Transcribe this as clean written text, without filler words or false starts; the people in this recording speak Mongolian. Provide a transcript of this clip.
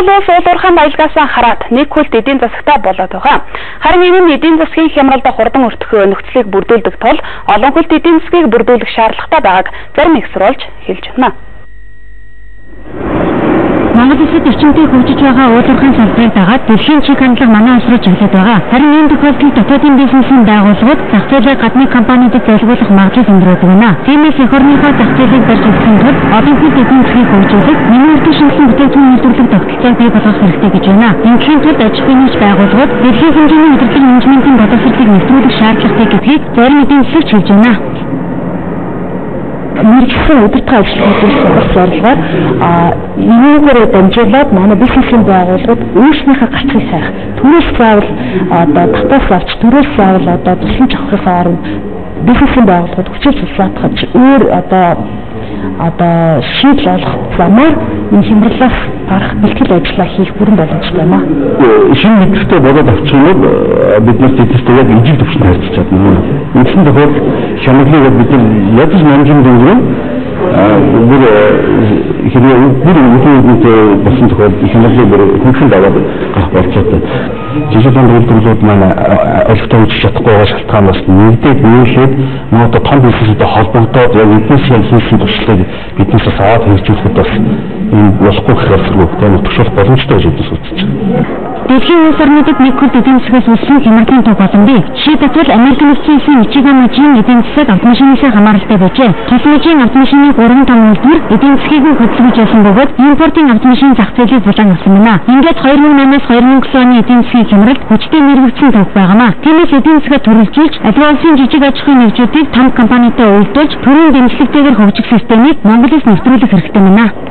улс уулуурхайн баялгаасаа хараад нэг хүлт эдийн засагтаа болоод байгаа. Харин энэ нь эдийн засгийн хямралд хурдан өртөх нөхцөлийг бүрдүүлдэг тул олон хүлт эдийн засгийг бүрдүүлэх шаардлагатай байгааг зарим их сурвалж хэлж байна. Монгол улсад эрчимтэй хөгжиж байгаа уулуурхайн салбарыг дагаад дэлхийн чиг хандлага манай улс руу чиглэж байгаа. Харин энэ тохиолдолд дотоодын бизнесийн байгууллагууд зах зээлээ гадны компаниудад зориулах магадлал өндөрөдөг байна. Тиймээс эх орныхоо зах зээлийг барьж өгсөн тул олон хүлт эдийн засгийг хөгжүүлэх, нэмэгдэж шинжилсэн бүтээгдэхүүн үйлдвэрлэх тогтолцоог бий болгох хэрэгтэй гэж байна. Ингийн тулд аж ахуйн нэгж байгууллагууд дэлхийн хэмжээний удирдлага менежментийн боловсролыг нэвтрүүлэх шаардлагатай гэдгийг зарим эдийн засагч хэлж байна. Мэргэжлийн удирдлагын ажлуудын зорилгоор энэгээр дамжуулаад манай бизнесийн байгууллагууд өөрснийхөө гацхыг сайх төрөөс заавал татаас авч төрөөс заавал туслан авахын оронд бизнесийн байгууллагууд хүчил цуглаатгаж өөр шийдэл олох замаар энэ хямралаас гарах бэлтгэл ажиллаа хийх бүрэн боломжтой байна. Шинэ мэдлэгтэй болоод авчих юм бол бид нар тэдэртэй яг ижил төвчөнд харьцаж чадна. Үндсэн тохиолдолд хямралыг бид нар ядаж намжин дөнгөрөө хэрэг үгүй болсон тохиолдолд хямралыг хөнгөн даваад гарах болцоотой. Жишээлбэл үйлдвэрлэлүүд манай олигтой үүсэж чадахгүй байгаа шалтгаанаас нэгдээд нүүлээд одоо том бизнестэй холбогдоод яг эднээс хийсэн туршлагыг биднээс аваад хэрэгжүүлэхэд бас энэ болохгүй гэхэрсгүй тийм утгашуулах боломжтой гэж үзэж байна. Дэлхийн улс орнуудад нэг хүлт эдийн засгаас үлсэн хямралын төв боломжтой. Жишээлбэл Америк нэгдсэн улсын Мичиган мужийн эдийн засаг автомашинаас хамааралтай байжээ. Тус мужийн автомашины 3 том үйлдвэр эдийн засгийг хөдөлгөж явсан бөгөөд импортын автомашины зах зээлийг булан авсан байна. Ингээд 2008-аас 2009 оны эдийн засгийн хямралд хүчтэй нэрвэгдсэн төв байгаамаа. Тиймээс эдийн засгаа төрөлжүүлж, аливаа улсын жижиг аж ахуйн нэгжүүдийг том компанитай уялдуулж, төрийн дэмжлэгтэйгээр хөгжих системийг Монголоос нэвтрүүлэх хэрэгтэй байна.